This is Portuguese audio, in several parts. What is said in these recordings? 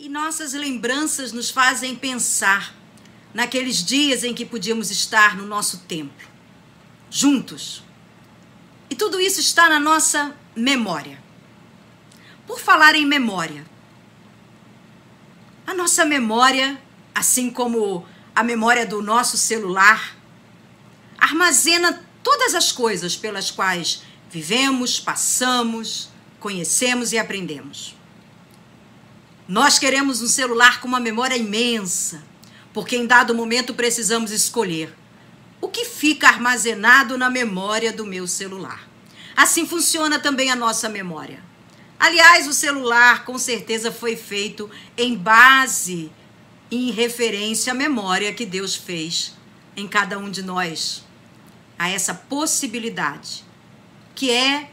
E nossas lembranças nos fazem pensar naqueles dias em que podíamos estar no nosso templo, juntos. E tudo isso está na nossa memória. Por falar em memória, a nossa memória, assim como a memória do nosso celular, armazena todas as coisas pelas quais vivemos, passamos, conhecemos e aprendemos. Nós queremos um celular com uma memória imensa, porque em dado momento precisamos escolher o que fica armazenado na memória do meu celular. Assim funciona também a nossa memória. Aliás, o celular com certeza foi feito em base, em referência à memória que Deus fez em cada um de nós. A essa possibilidade, que é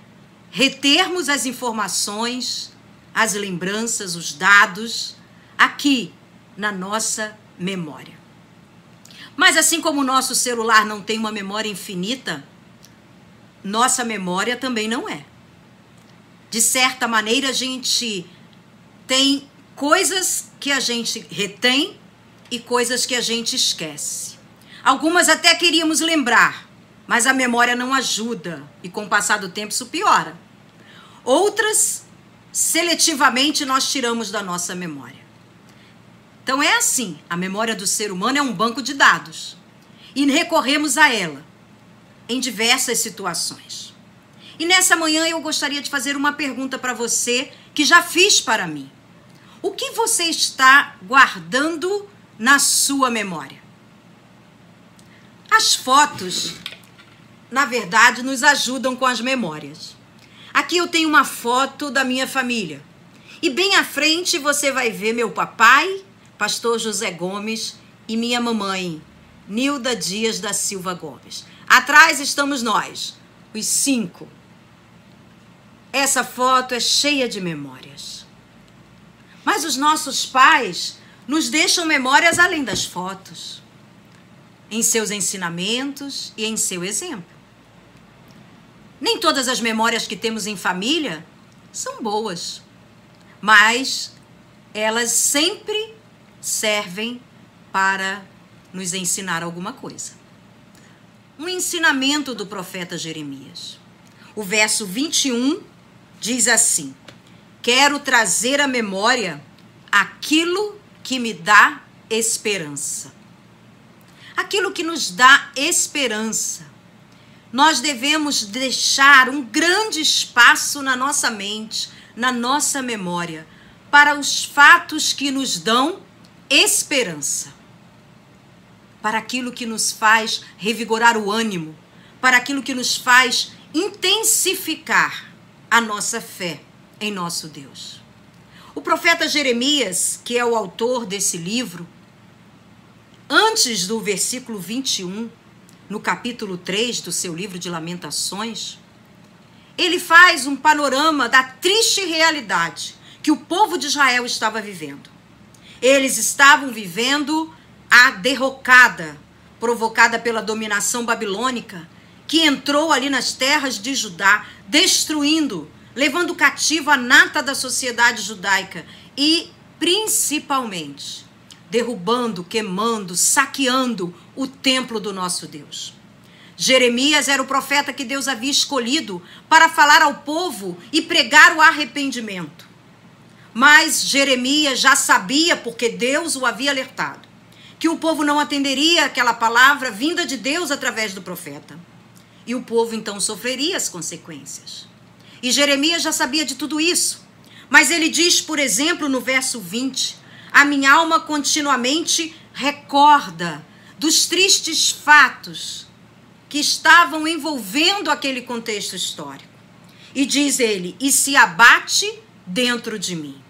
retermos as informações, as lembranças, os dados, aqui na nossa memória. Mas assim como o nosso celular não tem uma memória infinita, nossa memória também não é. De certa maneira, a gente tem coisas que a gente retém e coisas que a gente esquece. Algumas até queríamos lembrar, mas a memória não ajuda e com o passar do tempo isso piora. Outras, seletivamente, nós tiramos da nossa memória. Então é assim, a memória do ser humano é um banco de dados e recorremos a ela em diversas situações. E nessa manhã eu gostaria de fazer uma pergunta para você que já fiz para mim. O que você está guardando na sua memória? As fotos, na verdade, nos ajudam com as memórias. Aqui eu tenho uma foto da minha família. E bem à frente você vai ver meu papai, pastor José Gomes, e minha mamãe, Nilda Dias da Silva Gomes. Atrás estamos nós, os 5. Essa foto é cheia de memórias. Mas os nossos pais nos deixam memórias além das fotos, em seus ensinamentos e em seu exemplo. Nem todas as memórias que temos em família são boas, mas elas sempre servem para nos ensinar alguma coisa. Um ensinamento do profeta Jeremias. O verso 21 diz assim: quero trazer à memória aquilo que me dá esperança. Aquilo que nos dá esperança. Nós devemos deixar um grande espaço na nossa mente, na nossa memória, para os fatos que nos dão esperança. Para aquilo que nos faz revigorar o ânimo, para aquilo que nos faz intensificar a nossa fé em nosso Deus. O profeta Jeremias, que é o autor desse livro, antes do versículo 21, no capítulo 3 do seu livro de Lamentações, ele faz um panorama da triste realidade que o povo de Israel estava vivendo. Eles estavam vivendo a derrocada provocada pela dominação babilônica, que entrou ali nas terras de Judá, destruindo, levando cativo a nata da sociedade judaica e, principalmente, derrubando, queimando, saqueando o templo do nosso Deus. Jeremias era o profeta que Deus havia escolhido para falar ao povo e pregar o arrependimento. Mas Jeremias já sabia, porque Deus o havia alertado, que o povo não atenderia aquela palavra vinda de Deus através do profeta. E o povo então sofreria as consequências. E Jeremias já sabia de tudo isso. Mas ele diz, por exemplo, no verso 20, a minha alma continuamente recorda dos tristes fatos que estavam envolvendo aquele contexto histórico. E diz ele, e se abate dentro de mim.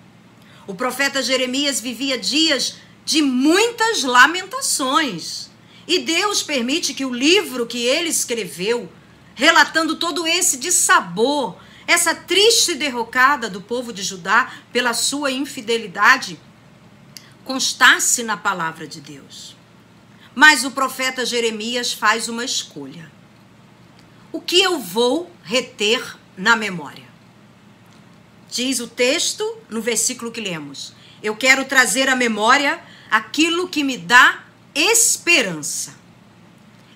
O profeta Jeremias vivia dias de muitas lamentações. E Deus permite que o livro que ele escreveu, relatando todo esse dissabor, essa triste derrocada do povo de Judá pela sua infidelidade, constasse na palavra de Deus. Mas o profeta Jeremias faz uma escolha. O que eu vou reter na memória? Diz o texto no versículo que lemos: eu quero trazer à memória aquilo que me dá esperança.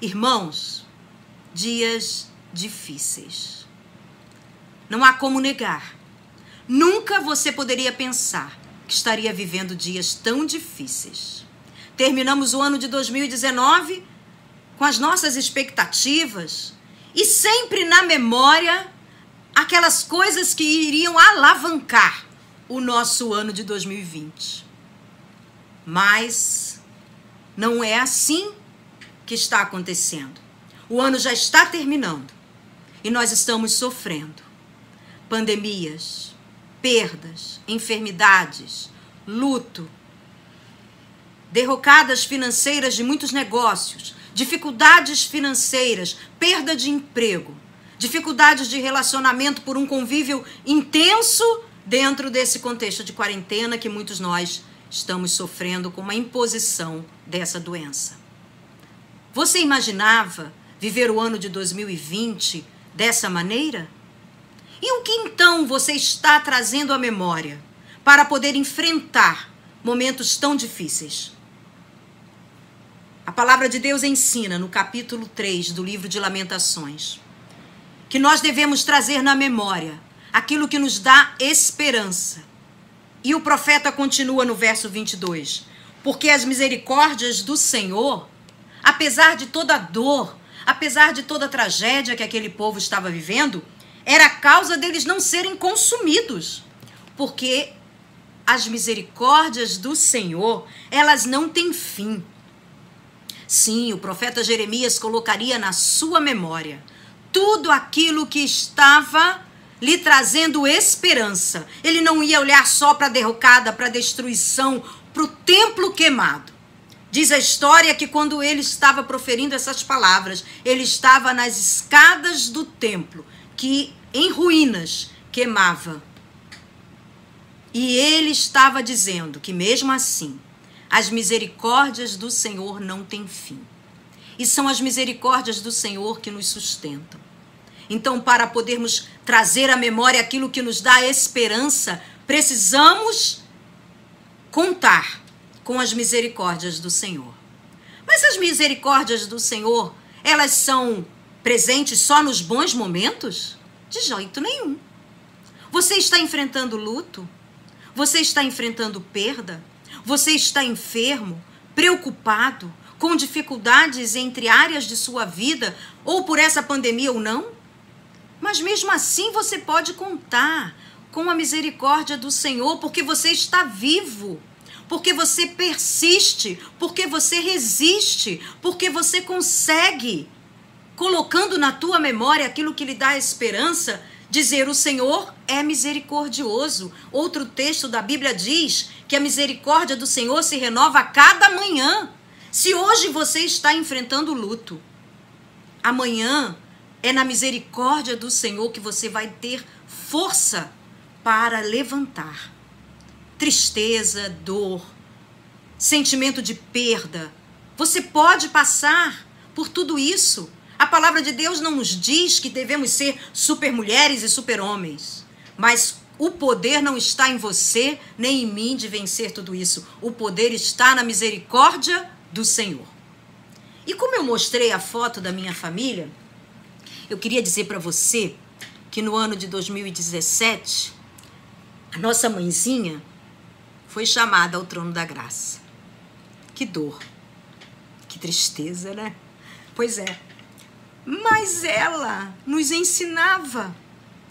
Irmãos, dias difíceis. Não há como negar. Nunca você poderia pensar que estaria vivendo dias tão difíceis. Terminamos o ano de 2019 com as nossas expectativas e sempre na memória aquelas coisas que iriam alavancar o nosso ano de 2020. Mas não é assim que está acontecendo. O ano já está terminando e nós estamos sofrendo pandemias, perdas, enfermidades, luto, derrocadas financeiras de muitos negócios, dificuldades financeiras, perda de emprego, dificuldades de relacionamento por um convívio intenso dentro desse contexto de quarentena que muitos nós estamos sofrendo com uma imposição dessa doença. Você imaginava viver o ano de 2020 dessa maneira? E o que então você está trazendo à memória para poder enfrentar momentos tão difíceis? A palavra de Deus ensina no capítulo 3 do livro de Lamentações que nós devemos trazer na memória aquilo que nos dá esperança. E o profeta continua no verso 22. Porque as misericórdias do Senhor, apesar de toda a dor, apesar de toda a tragédia que aquele povo estava vivendo, era a causa deles não serem consumidos. Porque as misericórdias do Senhor, elas não têm fim. Sim, o profeta Jeremias colocaria na sua memória tudo aquilo que estava lhe trazendo esperança. Ele não ia olhar só para a derrocada, para a destruição, para o templo queimado. Diz a história que quando ele estava proferindo essas palavras, ele estava nas escadas do templo, que em ruínas queimava. E ele estava dizendo que mesmo assim, as misericórdias do Senhor não têm fim. E são as misericórdias do Senhor que nos sustentam. Então, para podermos trazer à memória aquilo que nos dá esperança, precisamos contar com as misericórdias do Senhor. Mas as misericórdias do Senhor, elas são presentes só nos bons momentos? De jeito nenhum. Você está enfrentando luto? Você está enfrentando perda? Você está enfermo, preocupado, com dificuldades entre áreas de sua vida, ou por essa pandemia ou não? Mas mesmo assim você pode contar com a misericórdia do Senhor, porque você está vivo, porque você persiste, porque você resiste, porque você consegue, colocando na tua memória aquilo que lhe dá esperança, dizer: o Senhor é misericordioso. Outro texto da Bíblia diz que a misericórdia do Senhor se renova a cada manhã. Se hoje você está enfrentando luto, amanhã é na misericórdia do Senhor que você vai ter força para levantar. Tristeza, dor, sentimento de perda. Você pode passar por tudo isso. A palavra de Deus não nos diz que devemos ser supermulheres e super-homens. Mas o poder não está em você nem em mim de vencer tudo isso. O poder está na misericórdia do Senhor. E como eu mostrei a foto da minha família, eu queria dizer para você que no ano de 2017, a nossa mãezinha foi chamada ao trono da graça. Que dor, que tristeza, né? Pois é. Mas ela nos ensinava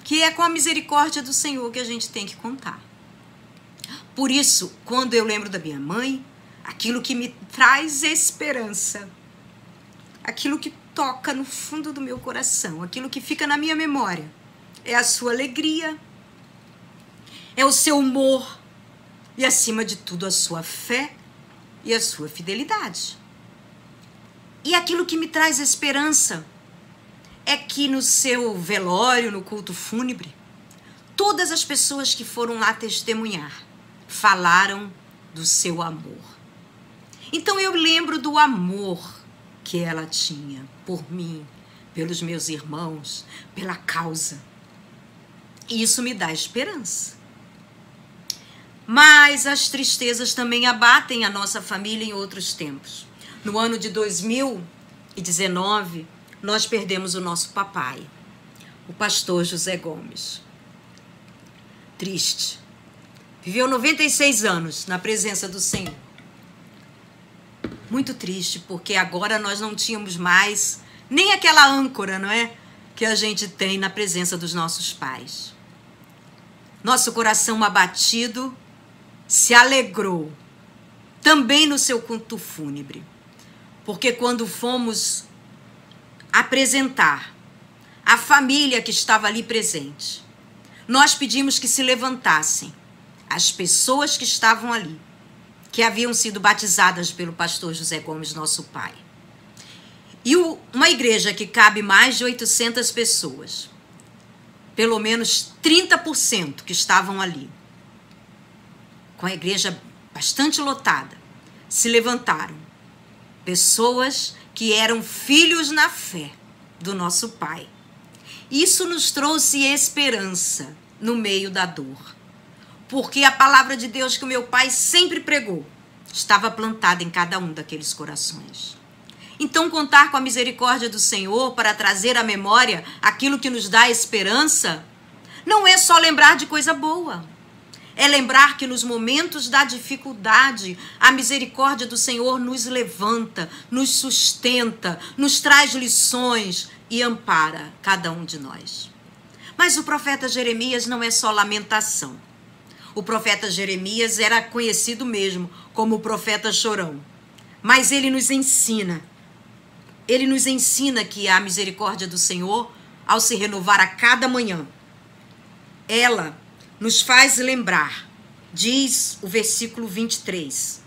que é com a misericórdia do Senhor que a gente tem que contar. Por isso, quando eu lembro da minha mãe, aquilo que me traz esperança, aquilo que toca no fundo do meu coração, aquilo que fica na minha memória, é a sua alegria, é o seu humor e, acima de tudo, a sua fé e a sua fidelidade. E aquilo que me traz esperança é que no seu velório, no culto fúnebre, todas as pessoas que foram lá testemunhar falaram do seu amor. Então eu lembro do amor que ela tinha por mim, pelos meus irmãos, pela causa. E isso me dá esperança. Mas as tristezas também abatem a nossa família em outros tempos. No ano de 2019, nós perdemos o nosso papai, o pastor José Gomes. Triste. Viveu 96 anos na presença do Senhor. Muito triste, porque agora nós não tínhamos mais nem aquela âncora, não é? Que a gente tem na presença dos nossos pais. Nosso coração abatido se alegrou também no seu culto fúnebre, porque quando fomos apresentar a família que estava ali presente, nós pedimos que se levantassem as pessoas que estavam ali, que haviam sido batizadas pelo pastor José Gomes, nosso pai. E uma igreja que cabe mais de 800 pessoas, pelo menos 30% que estavam ali, com a igreja bastante lotada, se levantaram pessoas que eram filhos na fé do nosso pai. Isso nos trouxe esperança no meio da dor, porque a palavra de Deus que o meu pai sempre pregou estava plantada em cada um daqueles corações. Então, contar com a misericórdia do Senhor para trazer à memória aquilo que nos dá esperança, não é só lembrar de coisa boa. É lembrar que nos momentos da dificuldade, a misericórdia do Senhor nos levanta, nos sustenta, nos traz lições e ampara cada um de nós. Mas o profeta Jeremias não é só lamentação. O profeta Jeremias era conhecido mesmo como o profeta chorão. Mas ele nos ensina que a misericórdia do Senhor, ao se renovar a cada manhã, ela nos faz lembrar, diz o versículo 23,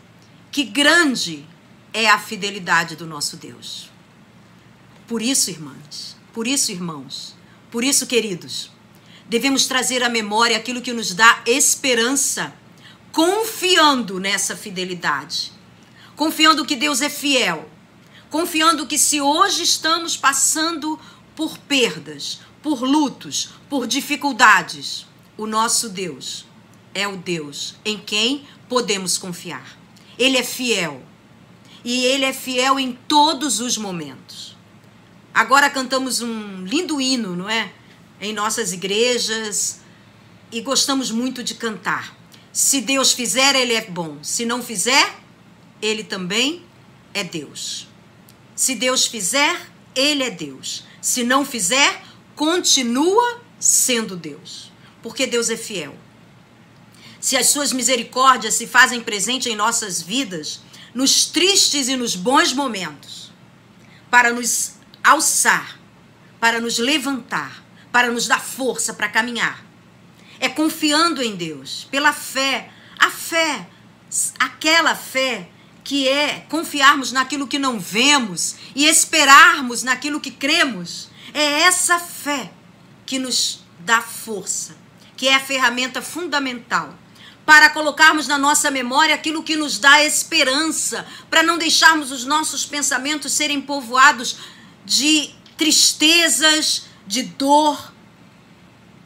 que grande é a fidelidade do nosso Deus. Por isso, irmãs, por isso, irmãos, por isso, queridos, devemos trazer à memória aquilo que nos dá esperança, confiando nessa fidelidade, confiando que Deus é fiel, confiando que se hoje estamos passando por perdas, por lutos, por dificuldades, o nosso Deus é o Deus em quem podemos confiar. Ele é fiel. E Ele é fiel em todos os momentos. Agora cantamos um lindo hino, não é? Em nossas igrejas. E gostamos muito de cantar. Se Deus fizer, Ele é bom. Se não fizer, Ele também é Deus. Se Deus fizer, Ele é Deus. Se não fizer, continua sendo Deus. Porque Deus é fiel. Se as suas misericórdias se fazem presente em nossas vidas, nos tristes e nos bons momentos, para nos alçar, para nos levantar, para nos dar força para caminhar, é confiando em Deus, pela fé, a fé, aquela fé que é confiarmos naquilo que não vemos e esperarmos naquilo que cremos. É essa fé que nos dá força, que é a ferramenta fundamental para colocarmos na nossa memória aquilo que nos dá esperança, para não deixarmos os nossos pensamentos serem povoados de tristezas, de dor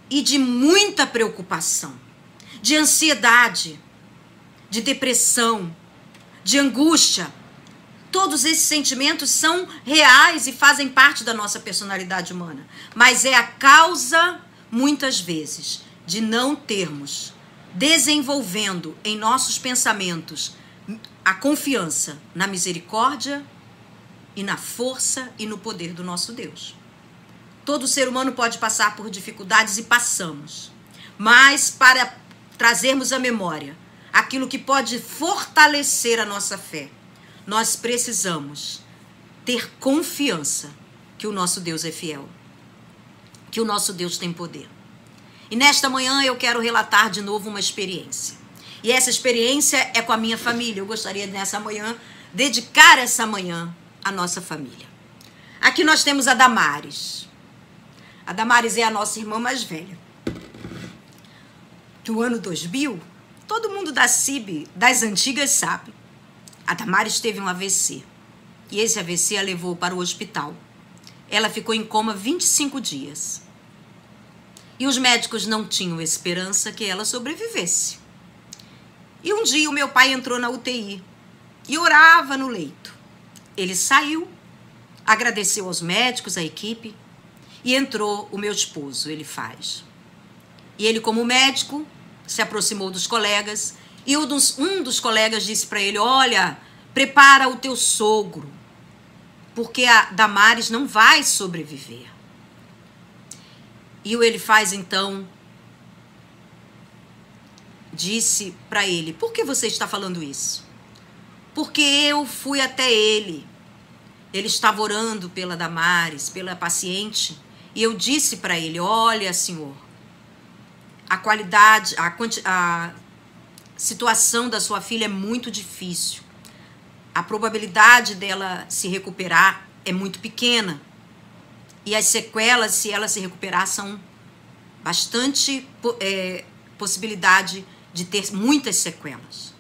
e de muita preocupação, de ansiedade, de depressão, de angústia. Todos esses sentimentos são reais e fazem parte da nossa personalidade humana, mas é a causa, muitas vezes, de não termos, desenvolvendo em nossos pensamentos a confiança na misericórdia e na força e no poder do nosso Deus. Todo ser humano pode passar por dificuldades e passamos, mas para trazermos à memória aquilo que pode fortalecer a nossa fé, nós precisamos ter confiança que o nosso Deus é fiel, que o nosso Deus tem poder. E nesta manhã eu quero relatar de novo uma experiência. E essa experiência é com a minha família. Eu gostaria nessa manhã, dedicar essa manhã à nossa família. Aqui nós temos a Damares. A Damares é a nossa irmã mais velha. No ano 2000, todo mundo da CIB, das antigas, sabe. A Damares teve um AVC. E esse AVC a levou para o hospital. Ela ficou em coma 25 dias. E os médicos não tinham esperança que ela sobrevivesse. E um dia o meu pai entrou na UTI e orava no leito. Ele saiu, agradeceu aos médicos, à equipe, e entrou o meu esposo, ele faz. E ele, como médico, se aproximou dos colegas e um dos colegas disse para ele: olha, prepara o teu sogro, porque a Damares não vai sobreviver. E o ele faz, então, disse para ele: por que você está falando isso? Porque eu fui até ele. Ele estava orando pela Damares, pela paciente, e eu disse para ele: olha, senhor, a qualidade, a situação da sua filha é muito difícil. A probabilidade dela se recuperar é muito pequena. E as sequelas, se ela se recuperar, são bastante possibilidade de ter muitas sequelas.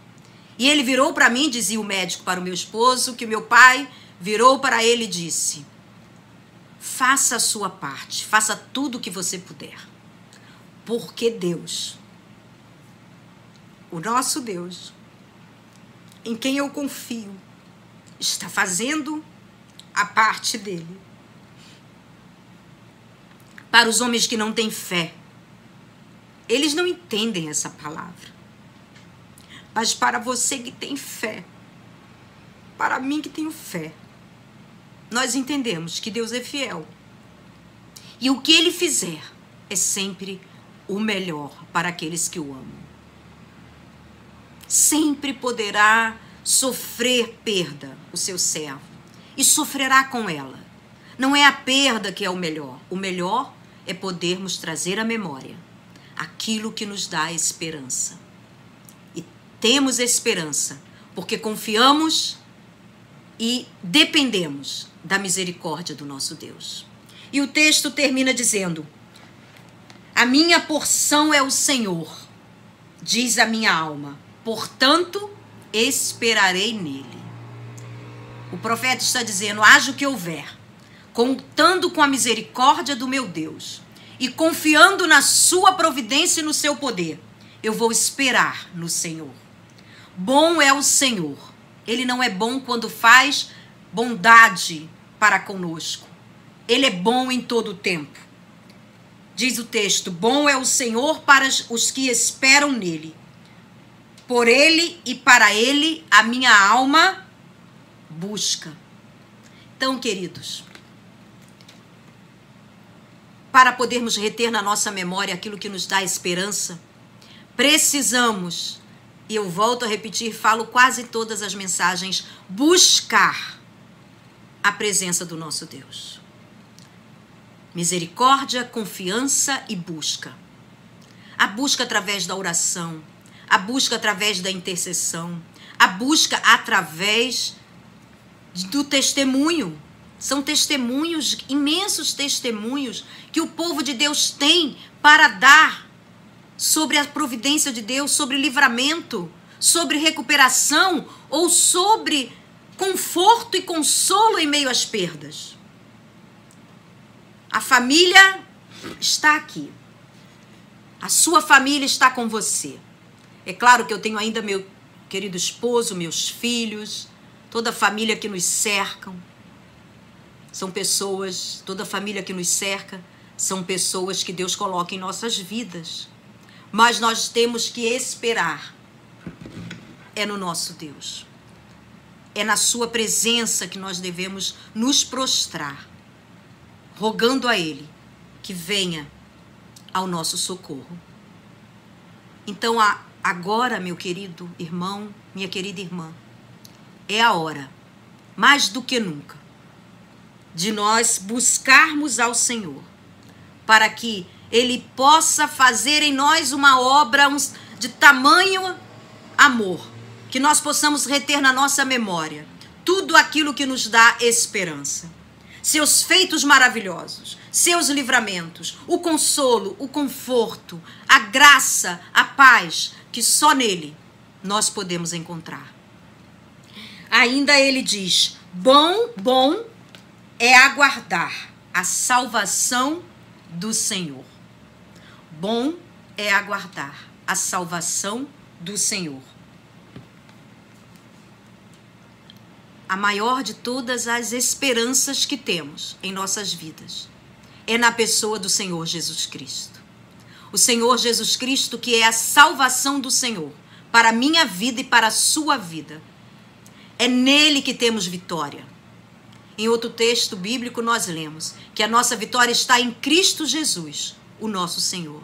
E ele virou para mim, dizia o médico para o meu esposo, que o meu pai virou para ele e disse: faça a sua parte, faça tudo o que você puder. Porque Deus, o nosso Deus, em quem eu confio, está fazendo a parte dele. Para os homens que não têm fé, eles não entendem essa palavra. Mas para você que tem fé, para mim que tenho fé, nós entendemos que Deus é fiel. E o que ele fizer é sempre o melhor para aqueles que o amam. Sempre poderá sofrer perda o seu servo, e sofrerá com ela. Não é a perda que é o melhor é podermos trazer à memória aquilo que nos dá esperança. E temos esperança porque confiamos e dependemos da misericórdia do nosso Deus. E o texto termina dizendo: a minha porção é o Senhor, diz a minha alma, portanto esperarei nele. O profeta está dizendo: haja o que houver, contando com a misericórdia do meu Deus e confiando na sua providência e no seu poder, eu vou esperar no Senhor. Bom é o Senhor. Ele não é bom quando faz bondade para conosco. Ele é bom em todo o tempo. Diz o texto: bom é o Senhor para os que esperam nele. Por ele e para ele a minha alma busca. Então, queridos, para podermos reter na nossa memória aquilo que nos dá esperança, precisamos, e eu volto a repetir, falo quase todas as mensagens, buscar a presença do nosso Deus. Misericórdia, confiança e busca. A busca através da oração, a busca através da intercessão, a busca através do testemunho. São testemunhos, imensos testemunhos, que o povo de Deus tem para dar sobre a providência de Deus, sobre livramento, sobre recuperação ou sobre conforto e consolo em meio às perdas. A família está aqui. A sua família está com você. É claro que eu tenho ainda meu querido esposo, meus filhos, toda a família que nos cercam. São pessoas, toda a família que nos cerca, são pessoas que Deus coloca em nossas vidas. Mas nós temos que esperar. É no nosso Deus. É na sua presença que nós devemos nos prostrar, rogando a Ele que venha ao nosso socorro. Então, agora, meu querido irmão, minha querida irmã, é a hora, mais do que nunca, de nós buscarmos ao Senhor, para que Ele possa fazer em nós uma obra de tamanho amor, que nós possamos reter na nossa memória tudo aquilo que nos dá esperança. Seus feitos maravilhosos, seus livramentos, o consolo, o conforto, a graça, a paz, que só nele nós podemos encontrar. Ainda ele diz: bom é aguardar a salvação do Senhor. Bom é aguardar a salvação do Senhor. a maior de todas as esperanças que temos em nossas vidas é na pessoa do Senhor Jesus Cristo. O Senhor Jesus Cristo, que é a salvação do Senhor para a minha vida e para a sua vida. É nele que temos vitória. Em outro texto bíblico nós lemos que a nossa vitória está em Cristo Jesus, o nosso Senhor.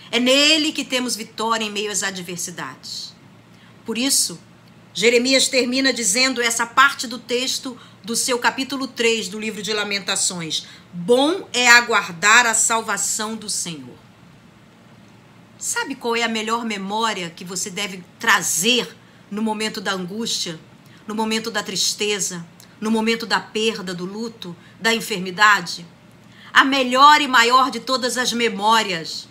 É nele que temos vitória em meio às adversidades. Por isso, Jeremias termina dizendo essa parte do texto do seu capítulo 3 do livro de Lamentações. Bom é aguardar a salvação do Senhor. Sabe qual é a melhor memória que você deve trazer no momento da angústia, no momento da tristeza, no momento da perda, do luto, da enfermidade? A melhor e maior de todas as memórias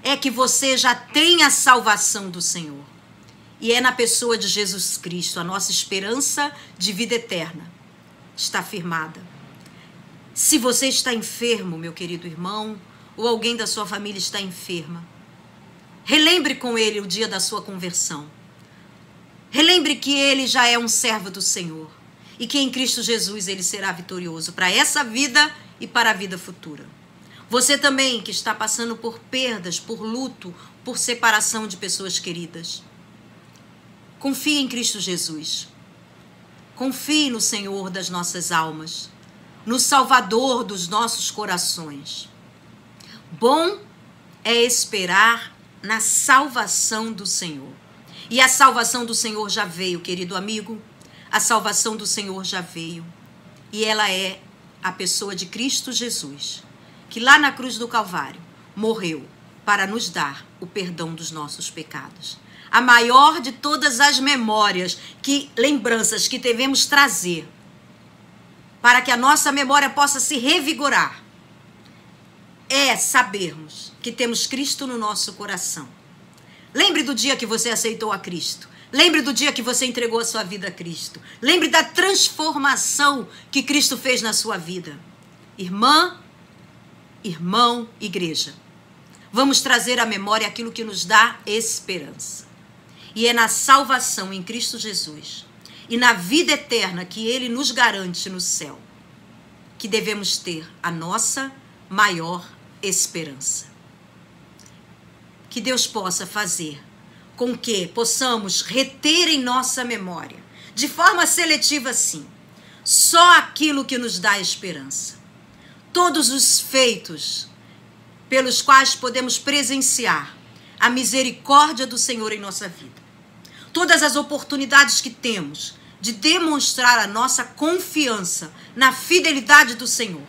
é que você já tem a salvação do Senhor. E é na pessoa de Jesus Cristo, a nossa esperança de vida eterna está firmada. Se você está enfermo, meu querido irmão, ou alguém da sua família está enferma, relembre com ele o dia da sua conversão. Relembre que ele já é um servo do Senhor e que em Cristo Jesus ele será vitorioso para essa vida e para a vida futura. Você também que está passando por perdas, por luto, por separação de pessoas queridas, confie em Cristo Jesus. Confie no Senhor das nossas almas, no Salvador dos nossos corações. Bom é esperar na salvação do Senhor. E a salvação do Senhor já veio, querido amigo. A salvação do Senhor já veio. E ela é a pessoa de Cristo Jesus, que lá na cruz do Calvário morreu para nos dar o perdão dos nossos pecados. A maior de todas as memórias, lembranças que devemos trazer para que a nossa memória possa se revigorar, é sabermos que temos Cristo no nosso coração. Lembre do dia que você aceitou a Cristo. Lembre do dia que você entregou a sua vida a Cristo. Lembre da transformação que Cristo fez na sua vida. Irmã, irmão, igreja, vamos trazer à memória aquilo que nos dá esperança. E é na salvação em Cristo Jesus e na vida eterna que Ele nos garante no céu que devemos ter a nossa maior esperança. Que Deus possa fazer com que possamos reter em nossa memória, de forma seletiva sim, só aquilo que nos dá esperança. Todos os feitos pelos quais podemos presenciar a misericórdia do Senhor em nossa vida. Todas as oportunidades que temos de demonstrar a nossa confiança na fidelidade do Senhor.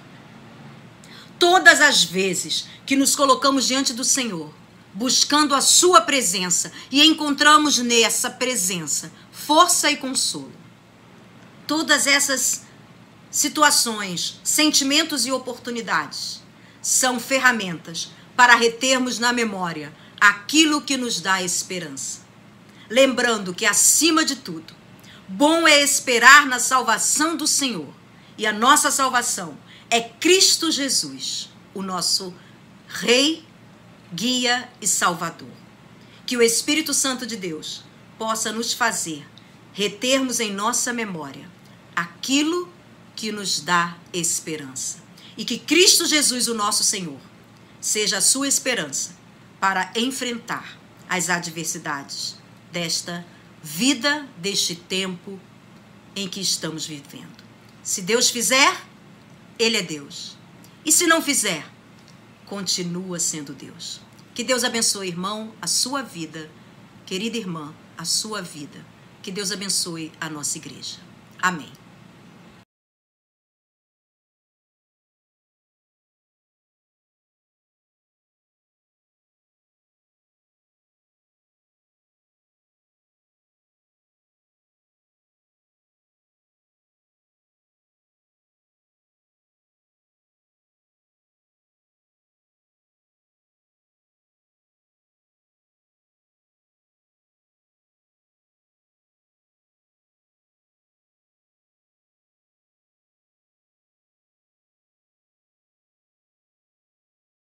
Todas as vezes que nos colocamos diante do Senhor, buscando a sua presença e encontramos nessa presença força e consolo. Todas essas situações, sentimentos e oportunidades são ferramentas para retermos na memória aquilo que nos dá esperança. Lembrando que, acima de tudo, bom é esperar na salvação do Senhor. E a nossa salvação é Cristo Jesus, o nosso Rei, Guia e Salvador. Que o Espírito Santo de Deus possa nos fazer retermos em nossa memória aquilo que nos dá esperança. E que Cristo Jesus, o nosso Senhor, seja a sua esperança para enfrentar as adversidades desta vida, deste tempo em que estamos vivendo. Se Deus fizer, Ele é Deus. E se não fizer, continua sendo Deus. Que Deus abençoe, irmão, a sua vida. Querida irmã, a sua vida. Que Deus abençoe a nossa igreja. Amém.